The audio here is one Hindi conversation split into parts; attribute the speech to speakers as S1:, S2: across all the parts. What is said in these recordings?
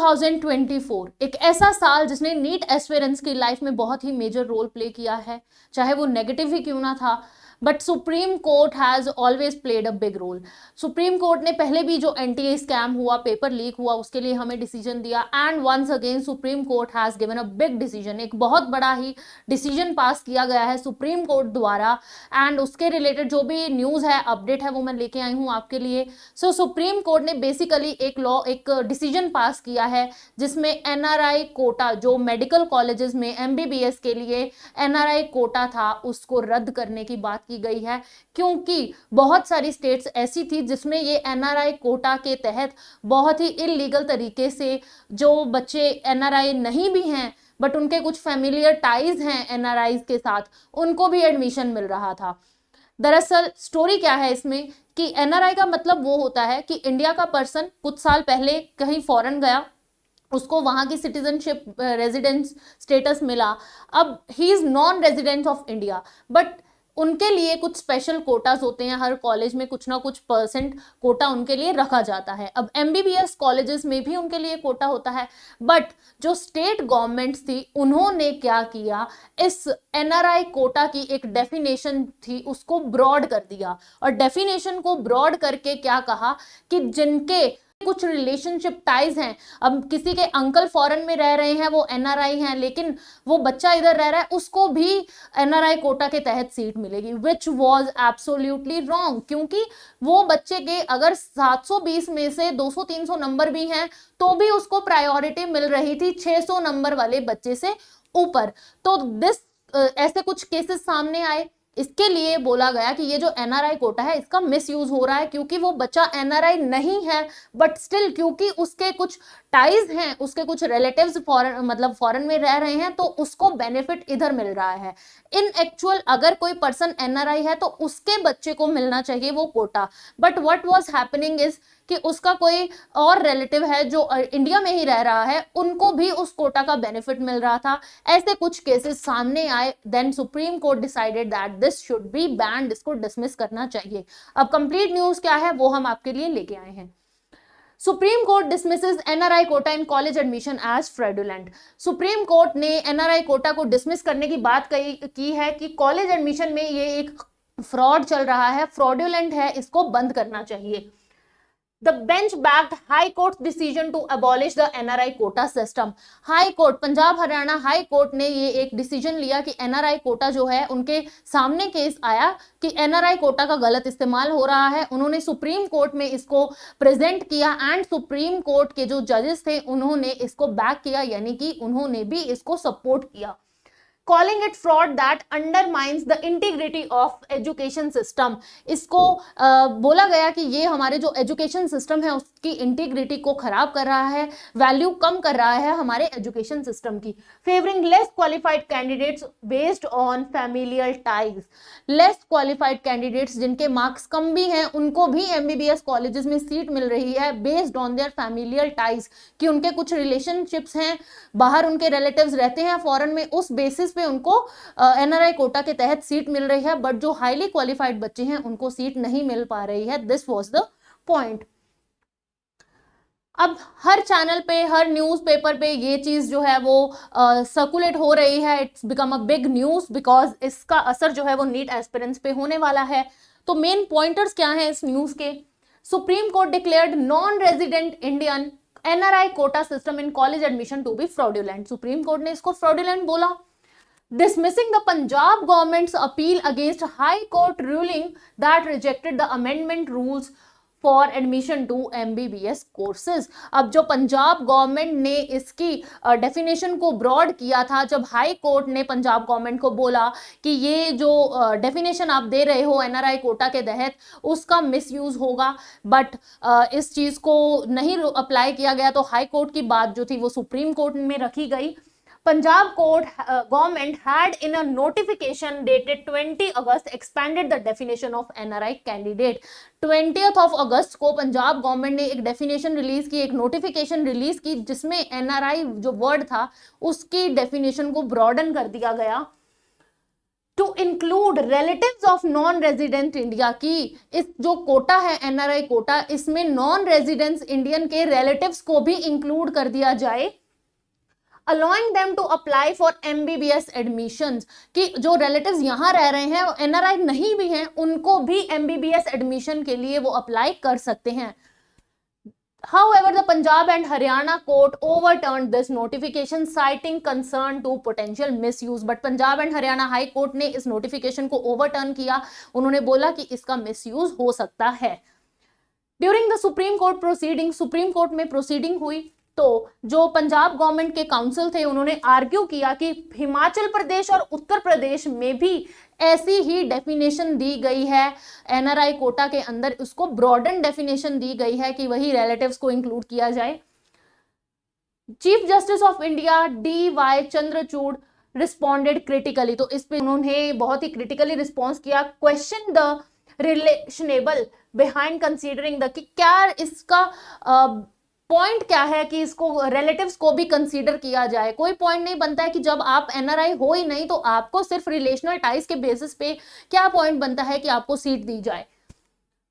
S1: 2024 एक ऐसा साल जिसने नीट एस्पिरेंट्स की लाइफ में बहुत ही मेजर रोल प्ले किया है, चाहे वो नेगेटिव ही क्यों ना था, but supreme court has always played a big role. Supreme court ने पहले भी जो एनटीए स्कैम हुआ, पेपर लीक हुआ, उसके लिए हमें डिसीजन दिया, and once again supreme court has given a big decision. एक बहुत बड़ा ही डिसीजन पास किया गया है सुप्रीम कोर्ट द्वारा, एंड उसके रिलेटेड जो भी न्यूज है, अपडेट है, वो मैं लेके आई हूँ आपके लिए। सो सुप्रीम कोर्ट ने बेसिकली एक डिसीजन पास किया है जिसमें एनआरआई कोटा, जो मेडिकल कॉलेजेस में एमबीबीएस के लिए एनआरआई कोटा था, उसको रद्द करने की बात की गई है, क्योंकि बहुत सारी स्टेट्स ऐसी थी जिसमें ये एनआरआई कोटा के तहत बहुत ही इलीगल तरीके से जो बच्चे एनआरआई नहीं भी हैं बट उनके कुछ फैमिलियर टाइज हैं एनआरआई के साथ, उनको भी एडमिशन मिल रहा था। दरअसल स्टोरी क्या है इसमें कि एनआरआई का मतलब वो होता है कि इंडिया का पर्सन कुछ साल पहले कहीं फॉरेन गया, उसको वहां की सिटीजनशिप रेजिडेंस स्टेटस मिला, अब he is non resident of India, but उनके लिए कुछ स्पेशल कोटास होते हैं, हर कॉलेज में कुछ ना कुछ परसेंट कोटा उनके लिए रखा जाता है। अब एमबीबीएस कॉलेजेस में भी उनके लिए कोटा होता है, बट जो स्टेट गवर्नमेंट्स थी उन्होंने क्या किया, इस एनआरआई कोटा की एक डेफिनेशन थी उसको ब्रॉड कर दिया, और डेफिनेशन को ब्रॉड करके क्या कहा कि जिनके कुछ रिलेशनशिप टाइज हैं, अब किसी के अंकल फॉरेन में रह रहे हैं, वो एनआरआई हैं, लेकिन वो बच्चा इधर रह रहा है, उसको भी एनआरआई कोटा के तहत सीट मिलेगी, विच वॉज एब्सोल्युटली रॉन्ग। क्योंकि वो बच्चे के अगर 720 में से 200-300 नंबर भी हैं तो भी उसको प्रायोरिटी मिल रही थी 600 नंबर वाले बच्चे से ऊपर। तो ऐसे कुछ केसेस सामने आए, इसके लिए बोला गया कि ये जो एनआरआई कोटा है इसका मिसयूज हो रहा है, क्योंकि वो बच्चा एनआरआई नहीं है बट स्टिल क्योंकि उसके कुछ टाइज हैं, उसके कुछ रिलेटिव्स फॉरेन में रह रहे हैं, तो उसको बेनिफिट इधर मिल रहा है। इन एक्चुअल अगर कोई पर्सन एनआरआई है तो उसके बच्चे को मिलना चाहिए वो quota, but what was happening is कि उसका कोई और रिलेटिव है जो इंडिया में ही रह रहा है, उनको भी उस कोटा का बेनिफिट मिल रहा था। ऐसे कुछ केसेस सामने आए, then supreme court decided that this should be banned, इसको डिसमिस करना चाहिए। अब कंप्लीट न्यूज क्या है वो हम आपके लिए लेके आए हैं। Supreme court dismisses NRI quota in college admission as fraudulent. Supreme court ने एनआरआई कोटा को डिसमिस करने की बात की है कि कॉलेज एडमिशन में ये एक फ्रॉड चल रहा है, फ्रॉडुलेंट है, इसको बंद करना चाहिए। The bench backed High Court's decision to abolish the NRI quota system. High court, Punjab Haryana high court ने ये एक डिसीजन लिया कि एनआरआई कोटा जो है, उनके सामने केस आया कि एनआरआई कोटा का गलत इस्तेमाल हो रहा है, उन्होंने सुप्रीम कोर्ट में इसको प्रेजेंट किया, एंड सुप्रीम कोर्ट के जो जजेस थे उन्होंने इसको बैक किया, यानी कि उन्होंने भी इसको सपोर्ट किया। Calling it fraud that undermines the integrity of education system. इसको बोला गया कि ये हमारे जो एजुकेशन सिस्टम है उसकी इंटीग्रिटी को खराब कर रहा है, वैल्यू कम कर रहा है हमारे एजुकेशन सिस्टम की। Favouring less qualified candidates based on familial ties. Less qualified candidates जिनके मार्क्स कम भी हैं उनको भी एमबीबीएस कॉलेजेस में सीट मिल रही है based on their familial ties, कि उनके कुछ रिलेशनशिप्स हैं, बाहर उनके रिलेटिव्स रहते हैं फॉरेन में, उस बेसिस पे उनको एनआरआई कोटा के तहत सीट मिल रही है, बट जो हाईली क्वालिफाइड बच्चे हैं उनको सीट नहीं मिल पा रही है। This was the point. अब हर चैनल पे, हर न्यूज़पेपर पे ये चीज जो है वो सर्कुलेट हो रही है, it's become a big news because इसका असर जो है वो नीट एस्पिरेंट्स पे होने वाला है। तो मेन पॉइंटर्स क्या हैं इस न्यूज के? Supreme court declared non resident Indian NRI quota system in college admission to be fraudulent. Supreme court ने इसको फ्रॉडुलेंट बोला। Dismissing the Punjab government's appeal against High Court ruling that rejected the amendment rules for admission to MBBS courses. अब जो पंजाब गवर्नमेंट ने इसकी डेफिनेशन को ब्रॉड किया था, जब हाई कोर्ट ने पंजाब गवर्नमेंट को बोला कि ये जो डेफिनेशन आप दे रहे हो एनआरआई कोटा के तहत उसका मिसयूज होगा, बट इस चीज को नहीं अप्लाई किया गया, तो हाई कोर्ट की बात जो थी वो सुप्रीम कोर्ट में रखी गई। Punjab court government had in a notification dated 20 August expanded the definition of NRI candidate. 20th of August को पंजाब गवर्नमेंट ने एक डेफिनेशन रिलीज की, एक नोटिफिकेशन रिलीज की, जिसमें एनआरआई जो वर्ड था उसकी डेफिनेशन को ब्रॉडन कर दिया गया to include relatives of non resident India की इस जो कोटा है एनआरआई कोटा, इसमें नॉन रेजिडेंट्स इंडियन के रिलेटिव्स को भी इंक्लूड कर दिया जाए, allowing them to apply for MBBS admissions, कि जो रिलेटिव्स यहां रह रहे हैं एनआरआई नहीं भी हैं उनको भी एमबीबीएस एडमिशन के लिए वो अप्लाई कर सकते हैं. However, the Punjab and Haryana court overturned this notification, citing concern to potential misuse. But Punjab and Haryana High Court ने इस notification को overturn किया. उन्होंने बोला कि इसका misuse हो सकता है. During the Supreme Court proceeding, Supreme Court में proceeding हुई तो जो पंजाब गवर्नमेंट के काउंसिल थे उन्होंने आर्ग्यू किया कि हिमाचल प्रदेश और उत्तर प्रदेश में भी ऐसी ही डेफिनेशन दी गई है एनआरआई कोटा के अंदर, उसको ब्रॉडन डेफिनेशन दी गई है कि वही रिलेटिव्स को इंक्लूड किया जाए. Chief justice of India DY. Chandrachud responded critically, तो इस पे उन्होंने बहुत ही क्रिटिकली रिस्पॉन्स किया. Question the rationale behind considering the, कि क्या इसका पॉइंट क्या है कि इसको रिलेटिव्स को भी कंसीडर किया जाए. कोई पॉइंट नहीं बनता है कि जब आप एनआरआई हो ही नहीं तो आपको सिर्फ रिलेशनल टाइज के बेसिस पे क्या पॉइंट बनता है कि आपको सीट दी जाए.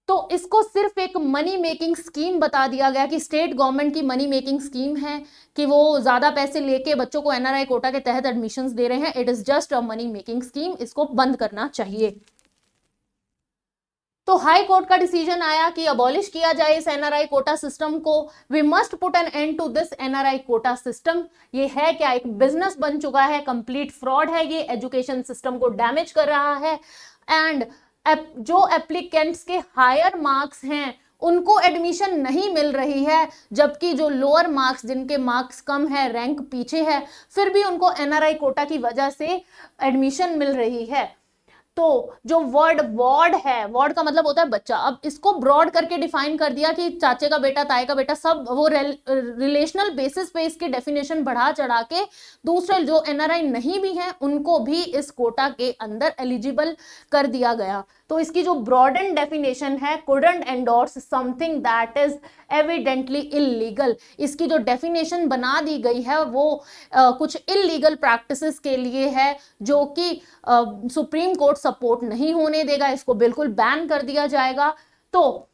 S1: तो इसको सिर्फ एक मनी मेकिंग स्कीम बता दिया गया कि स्टेट गवर्नमेंट की मनी मेकिंग स्कीम है कि वो ज्यादा पैसे लेके बच्चों को एनआरआई कोटा के तहत एडमिशंस दे रहे हैं. It is just a money making scheme, इसको बंद करना चाहिए. तो हाई कोर्ट का डिसीजन आया कि अबॉलिश किया जाए इस एनआरआई कोटा सिस्टम को. We must put an end to this NRI quota system. ये है क्या, एक बिजनेस बन चुका है, कंप्लीट फ्रॉड है, ये एजुकेशन सिस्टम को डैमेज कर रहा है. एंड जो एप्लीकेंट्स के हायर मार्क्स हैं उनको एडमिशन नहीं मिल रही है, जबकि जो लोअर मार्क्स जिनके मार्क्स कम है, रैंक पीछे है, फिर भी उनको एनआरआई कोटा की वजह से एडमिशन मिल रही है. तो जो वर्ड वॉर्ड है, वॉर्ड का मतलब होता है बच्चा, अब इसको ब्रॉड करके डिफाइन कर दिया कि चाचे का बेटा, ताए का बेटा, सब वो रिलेशनल बेसिस पे इसकी डेफिनेशन बढ़ा चढ़ा के दूसरे जो एनआरआई नहीं भी हैं उनको भी इस कोटा के अंदर एलिजिबल कर दिया गया. तो इसकी जो ब्रॉडन डेफिनेशन है, couldn't endorse something that is evidently illegal, इसकी जो डेफिनेशन बना दी गई है वो कुछ इलीगल प्रैक्टिसेस के लिए है जो कि सुप्रीम कोर्ट सपोर्ट नहीं होने देगा, इसको बिल्कुल बैन कर दिया जाएगा. तो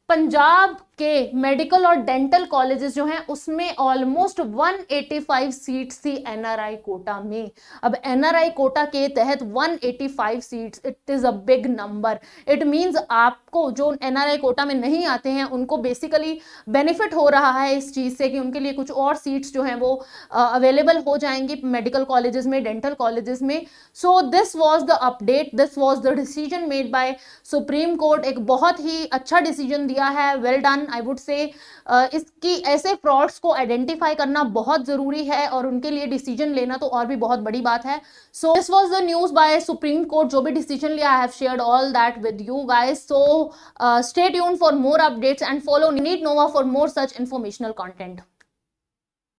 S1: पंजाब के मेडिकल और डेंटल कॉलेजेस जो हैं उसमें ऑलमोस्ट 185 सीट्स थी एनआरआई कोटा में. अब एनआरआई कोटा के तहत 185 seats, it is a big number. It means आपको जो एनआरआई कोटा में नहीं आते हैं उनको बेसिकली बेनिफिट हो रहा है इस चीज से कि उनके लिए कुछ और सीट्स जो हैं वो अवेलेबल हो जाएंगी मेडिकल कॉलेजेस में, डेंटल कॉलेजेस में. सो this was the update, this was the decision made by supreme court. एक बहुत ही अच्छा डिसीजन दिया है, well done I would say. इसकी ऐसे फ्रॉड्स को आइडेंटिफाई करना बहुत जरूरी है और उनके लिए डिसीजन लेना तो और भी बहुत बड़ी बात है. So this was the news by supreme court. जो भी डिसीजन लिया, I have shared all that with you guys. So stay tuned for more updates and follow Need Nova for more such informational content.